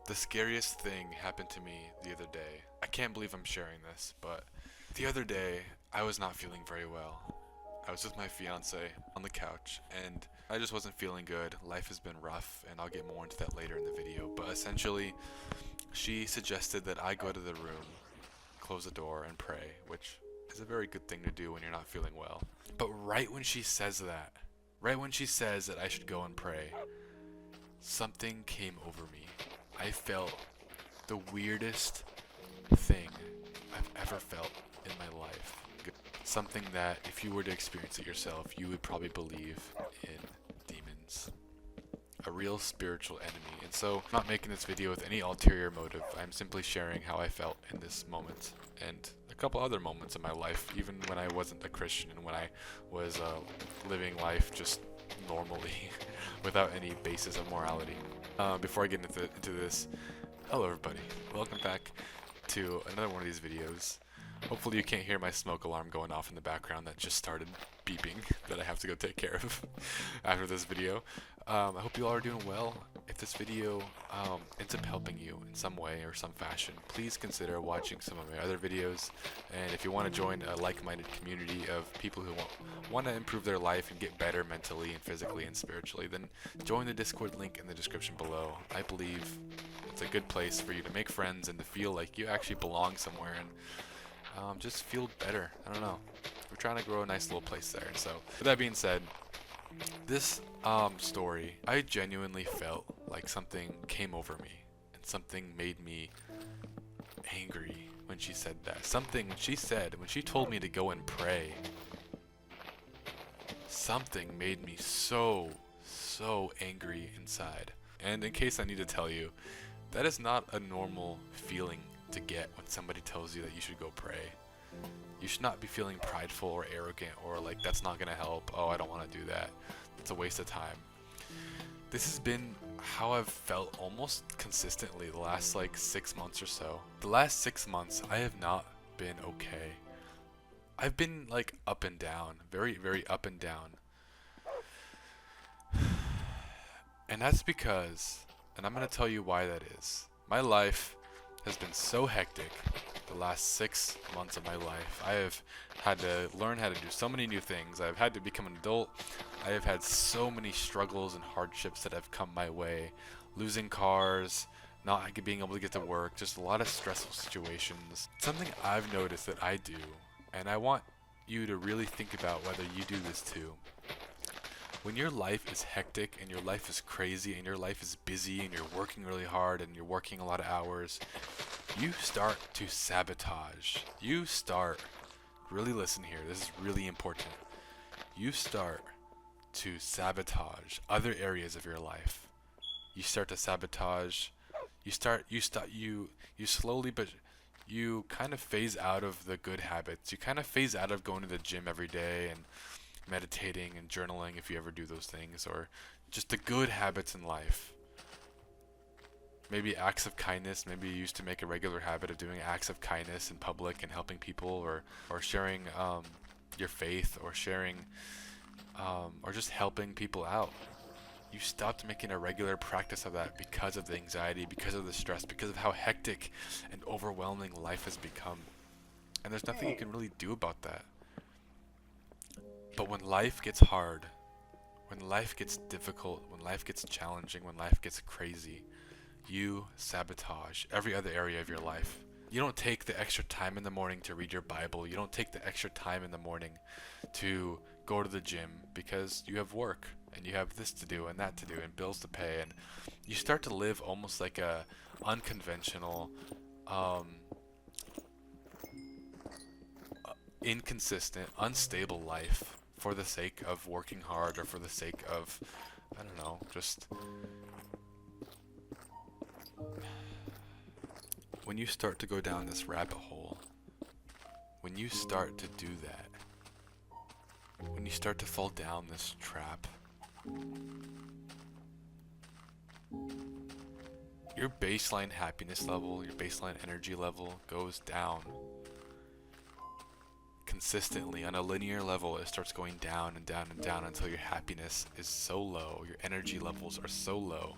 The scariest thing happened to me the other day. I can't believe I'm sharing this, but the other day I was not feeling very well. I was with my fiance on the couch and I just wasn't feeling good. Life has been rough and I'll get more into that later in the video, but essentially she suggested that I go to the room, close the door and pray, which is a very good thing to do when you're not feeling well. But right when she says that, right when she says that I should go and pray, something came over me. I felt the weirdest thing I've ever felt in my life. Something that, if you were to experience it yourself, you would probably believe in demons. A real spiritual enemy. And so, I'm not making this video with any ulterior motive. I'm simply sharing how I felt in this moment and a couple other moments in my life, even when I wasn't a Christian and when I was living life just normally without any basis of morality. Before I get into this, hello everybody. Welcome back to another one of these videos. Hopefully you can't hear my smoke alarm going off in the background that just started beeping that I have to go take care of after this video. I hope you all are doing well. If this video ends up helping you in some way or some fashion, please consider watching some of my other videos. And if you want to join a like-minded community of people who want to improve their life and get better mentally and physically and spiritually, then join the Discord link in the description below. I believe it's a good place for you to make friends and to feel like you actually belong somewhere and just feel better. I don't know. We're trying to grow a nice little place there. So, with that being said, this story, I genuinely felt like something came over me and something made me angry when she said that. Something when she told me to go and pray, something made me so angry inside. And in case I need to tell you, that is not a normal feeling to get when somebody tells you that you should go pray. You should not be feeling prideful or arrogant or like that's not gonna help. Oh, I don't want to do that. It's a waste of time. This has been how I've felt almost consistently the last like 6 months or so. The last 6 months I have not been okay. I've been like up and down, very up and down. And that's because, and I'm gonna tell you why that is. My life has been so hectic the last 6 months of my life. I have had to learn how to do so many new things. I've had to become an adult. I have had so many struggles and hardships that have come my way. Losing cars, not being able to get to work, just a lot of stressful situations. Something I've noticed that I do, and I want you to really think about whether you do this too. When your life is hectic and your life is crazy and your life is busy and you're working really hard and you're working a lot of hours, you start to sabotage. You start, really listen here, this is really important. You start to sabotage other areas of your life. You start to sabotage, you slowly, but you kind of phase out of the good habits. You kind of phase out of going to the gym every day and meditating and journaling if you ever do those things, or just the good habits in life. Maybe acts of kindness. Maybe you used to make a regular habit of doing acts of kindness in public and helping people, or sharing your faith, or sharing or just helping people out. You stopped making a regular practice of that because of the anxiety, because of the stress, because of how hectic and overwhelming life has become. And there's nothing you can really do about that. But when life gets hard, when life gets difficult, when life gets challenging, when life gets crazy, you sabotage every other area of your life. You don't take the extra time in the morning to read your Bible. You don't take the extra time in the morning to go to the gym because you have work and you have this to do and that to do and bills to pay, and you start to live almost like a unconventional, inconsistent, unstable life for the sake of working hard or for the sake of, I don't know, just when you start to go down this rabbit hole, when you start to do that, when you start to fall down this trap, your baseline happiness level, your baseline energy level goes down. Consistently on a linear level, it starts going down and down and down until your happiness is so low, your energy levels are so low,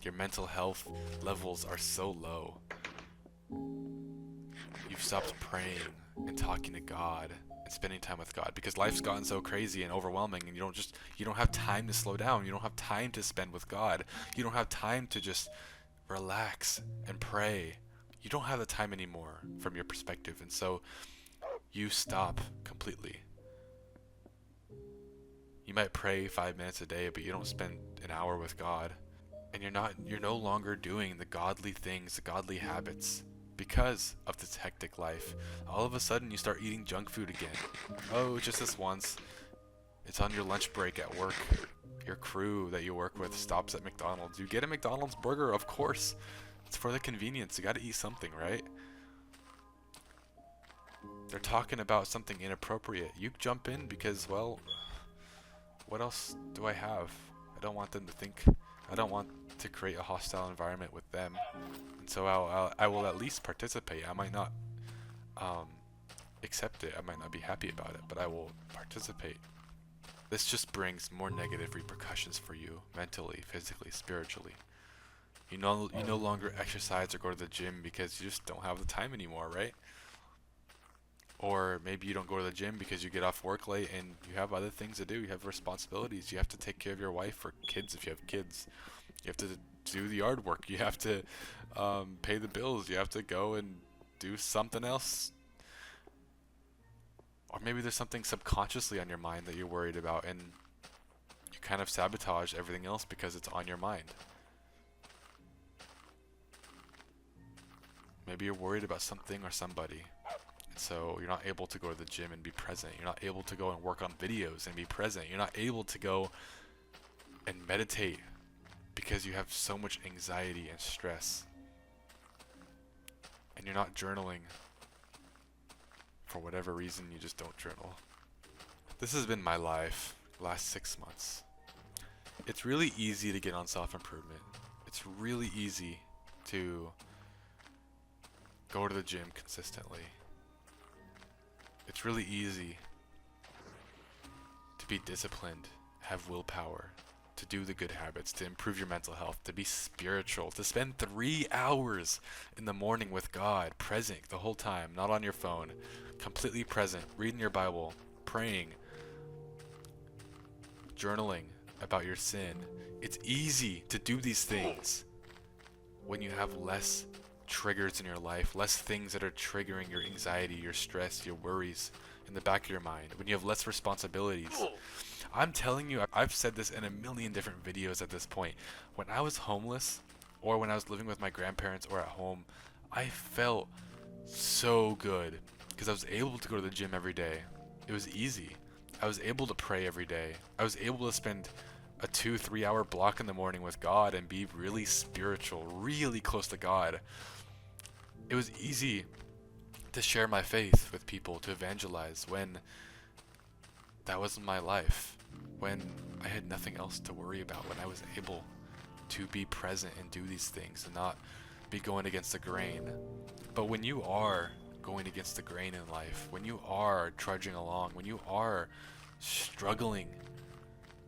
Your mental health levels are so low. You've stopped praying and talking to God and spending time with God because life's gotten so crazy and overwhelming, and you don't have time to slow down. You don't have time to spend with God. You don't have time to just relax and pray. You don't have the time anymore from your perspective, and so you stop completely. You might pray 5 minutes a day, but you don't spend an hour with God. And you're no longer doing the godly things, the godly habits because of this hectic life. All of a sudden you start eating junk food again. Oh, just this once. It's on your lunch break at work. Your crew that you work with stops at McDonald's. You get a McDonald's burger, of course. It's for the convenience. You gotta eat something, right? They're talking about something inappropriate. You jump in because, well, what else do I have? I don't want them to think. I don't want to create a hostile environment with them, and so I will at least participate. I might not accept it. I might not be happy about it, but I will participate. This just brings more negative repercussions for you mentally, physically, spiritually. You no longer exercise or go to the gym because you just don't have the time anymore, right? Or maybe you don't go to the gym because you get off work late and you have other things to do. You have responsibilities. You have to take care of your wife or kids if you have kids. You have to do the yard work. You have to pay the bills. You have to go and do something else. Or maybe there's something subconsciously on your mind that you're worried about, and you kind of sabotage everything else because it's on your mind. Maybe you're worried about something or somebody. So you're not able to go to the gym and be present. You're not able to go and work on videos and be present. You're not able to go and meditate because you have so much anxiety and stress. And you're not journaling. For whatever reason, you just don't journal. This has been my life the last 6 months. It's really easy to get on self-improvement. It's really easy to go to the gym consistently. It's really easy to be disciplined, have willpower, to do the good habits, to improve your mental health, to be spiritual, to spend 3 hours in the morning with God, present the whole time, not on your phone, completely present, reading your Bible, praying, journaling about your sin. It's easy to do these things when you have less triggers in your life, less things that are triggering your anxiety, your stress, your worries in the back of your mind, when you have less responsibilities. I'm telling you, I've said this in a million different videos at this point. When I was homeless, or when I was living with my grandparents or at home, I felt so good because I was able to go to the gym every day. It was easy. I was able to pray every day. I was able to spend a 2-3 hour block in the morning with God and be really spiritual, really close to God. It was easy to share my faith with people, to evangelize when that wasn't my life, when I had nothing else to worry about, when I was able to be present and do these things and not be going against the grain. But when you are going against the grain in life, when you are trudging along, when you are struggling,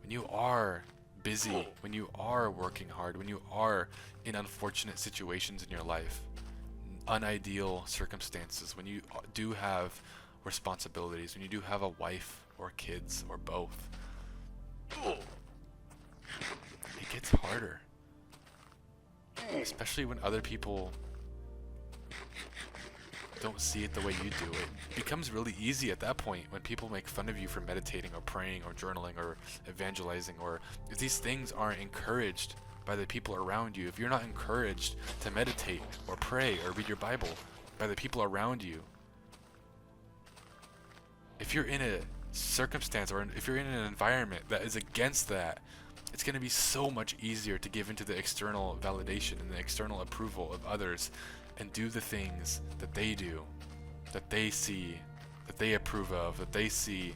when you are busy, when you are working hard, when you are in unfortunate situations in your life, unideal circumstances, when you do have responsibilities, when you do have a wife or kids or both, it gets harder. Especially when other people don't see it the way you do it. It becomes really easy at that point when people make fun of you for meditating or praying or journaling or evangelizing, or if these things aren't encouraged by the people around you, if you're not encouraged to meditate or pray or read your Bible by the people around you, if you're in a circumstance or if you're in an environment that is against that, it's going to be so much easier to give into the external validation and the external approval of others and do the things that they do, that they see, that they approve of, that they see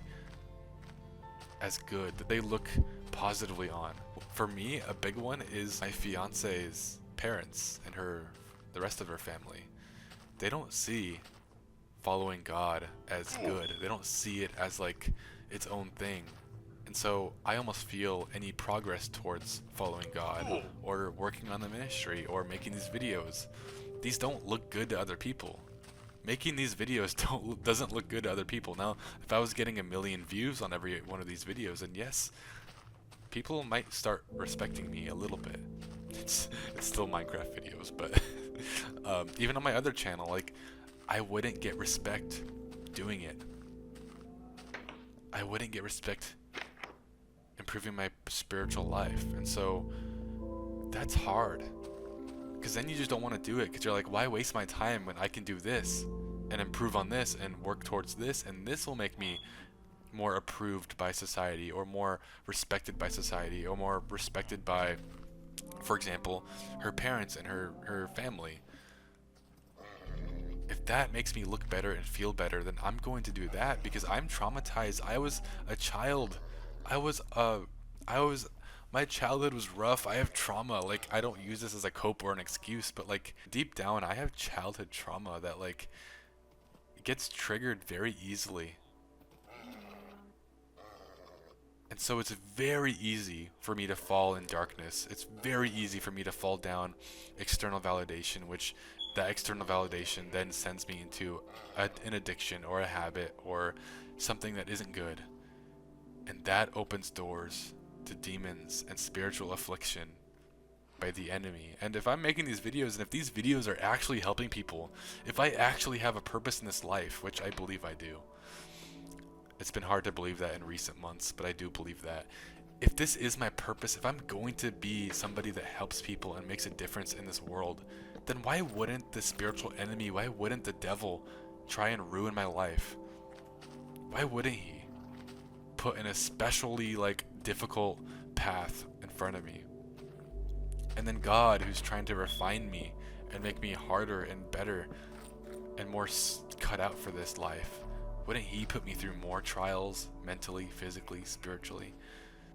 as good, that they look positively on. For me, a big one is my fiance's parents and the rest of her family. They don't see following God as good. They don't see it as like its own thing. And so I almost feel any progress towards following God or working on the ministry or making these videos, these don't look good to other people. Making these videos doesn't look good to other people. Now, if I was getting 1 million views on every one of these videos, then yes, people might start respecting me a little bit. It's still Minecraft videos, but even on my other channel, like, I wouldn't get respect doing it. I wouldn't get respect improving my spiritual life. And so that's hard, because then you just don't want to do it, because you're like, why waste my time when I can do this and improve on this and work towards this, and this will make me more approved by society, or more respected by society, or more respected by, for example, her parents and her family. If that makes me look better and feel better, then I'm going to do that, because I'm traumatized. I was a child. My childhood was rough. I have trauma. Like, I don't use this as a cope or an excuse, but like, deep down, I have childhood trauma that like gets triggered very easily. And so it's very easy for me to fall in darkness. It's very easy for me to fall down external validation, which that external validation then sends me into an addiction or a habit or something that isn't good. And that opens doors to demons and spiritual affliction by the enemy. And if I'm making these videos, and if these videos are actually helping people, if I actually have a purpose in this life, which I believe I do, it's been hard to believe that in recent months, but I do believe that. If this is my purpose, if I'm going to be somebody that helps people and makes a difference in this world, then why wouldn't the spiritual enemy, why wouldn't the devil try and ruin my life? Why wouldn't he put an especially like difficult path in front of me? And then God, who's trying to refine me and make me harder and better and more cut out for this life, wouldn't he put me through more trials, mentally, physically, spiritually?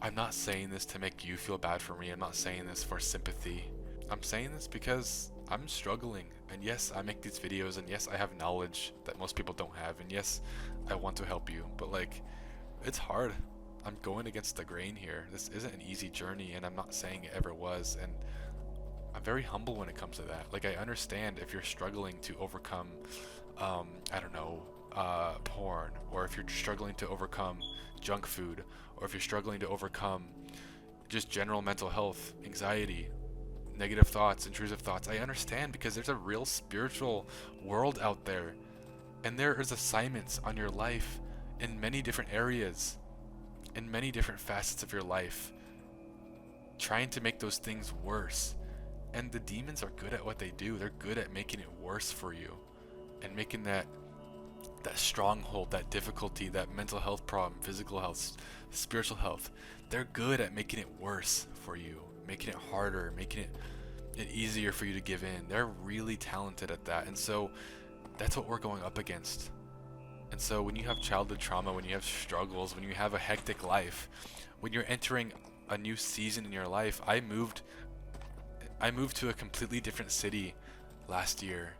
I'm not saying this to make you feel bad for me. I'm not saying this for sympathy. I'm saying this because I'm struggling. And yes, I make these videos, and yes, I have knowledge that most people don't have, and yes, I want to help you, but like, it's hard. I'm going against the grain here. This isn't an easy journey, and I'm not saying it ever was, and I'm very humble when it comes to that. Like, I understand if you're struggling to overcome, I don't know, porn, or if you're struggling to overcome junk food, or if you're struggling to overcome just general mental health, anxiety, negative thoughts, intrusive thoughts. I understand, because there's a real spiritual world out there, and there is assignments on your life in many different areas, in many different facets of your life, trying to make those things worse. And the demons are good at what they do. They're good at making it worse for you, and making that stronghold, that difficulty, that mental health problem, physical health, spiritual health, they're good at making it worse for you, making it harder, making it easier for you to give in. They're really talented at that. And so that's what we're going up against. And so when you have childhood trauma, when you have struggles, when you have a hectic life, when you're entering a new season in your life, I moved to a completely different city last year.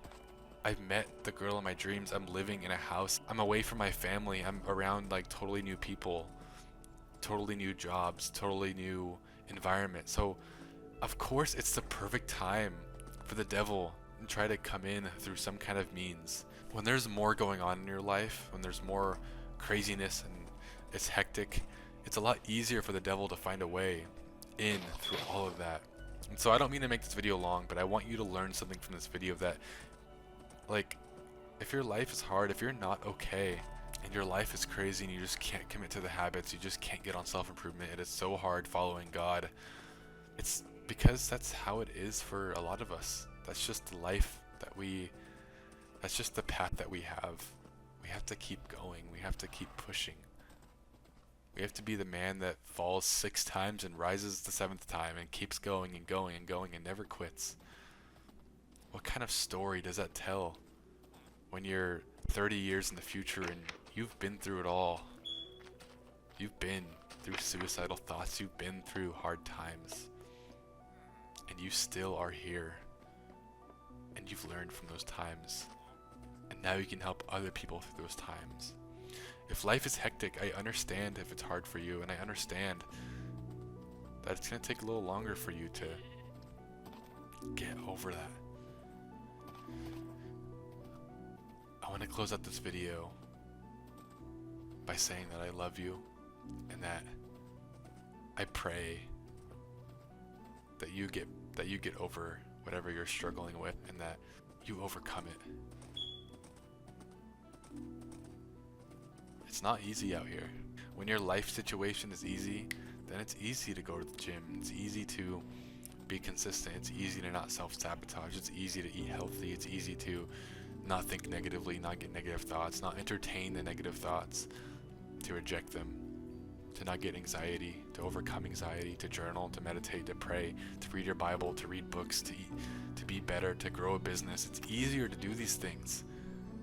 I've met the girl of my dreams. I'm living in a house. I'm away from my family. I'm around like totally new people, totally new jobs, totally new environment. So of course it's the perfect time for the devil to try to come in through some kind of means. When there's more going on in your life, when there's more craziness and it's hectic, it's a lot easier for the devil to find a way in through all of that. And so I don't mean to make this video long, but I want you to learn something from this video, that like, if your life is hard, if you're not okay, and your life is crazy and you just can't commit to the habits, you just can't get on self-improvement, it is so hard following God, it's because that's how it is for a lot of us. That's just the life that that's just the path that we have. We have to keep going. We have to keep pushing. We have to be the man that falls 6 times and rises the 7th time and keeps going and going and going and never quits. What kind of story does that tell when you're 30 years in the future and you've been through it all? You've been through suicidal thoughts, you've been through hard times, and you still are here, and you've learned from those times, and now you can help other people through those times. If life is hectic, I understand if it's hard for you, and I understand that it's going to take a little longer for you to get over that. I want to close out this video by saying that I love you, and that I pray that you get over whatever you're struggling with, and that you overcome it. It's not easy out here. When your life situation is easy, then it's easy to go to the gym. It's easy to be consistent. It's easy to not self-sabotage. It's easy to eat healthy. It's easy to not think negatively, not get negative thoughts, not entertain the negative thoughts, to reject them, to not get anxiety, to overcome anxiety, to journal, to meditate, to pray, to read your Bible, to read books, to eat, to be better, to grow a business. It's easier to do these things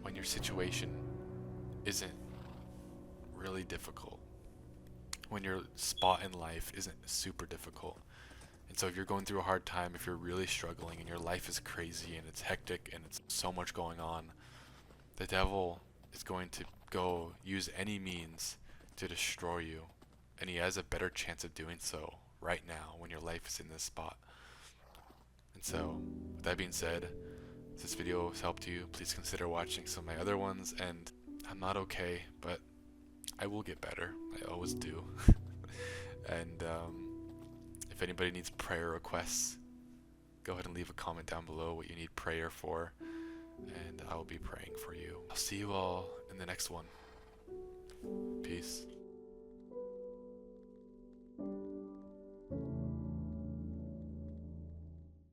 when your situation isn't really difficult, when your spot in life isn't super difficult. And so if you're going through a hard time, if you're really struggling and your life is crazy and it's hectic and it's so much going on, the devil is going to go use any means to destroy you. And he has a better chance of doing so right now when your life is in this spot. And so, with that being said, if this video has helped you, please consider watching some of my other ones. And I'm not okay, but I will get better. I always do. And if anybody needs prayer requests, go ahead and leave a comment down below what you need prayer for, and I will be praying for you. I'll see you all in the next one. Peace.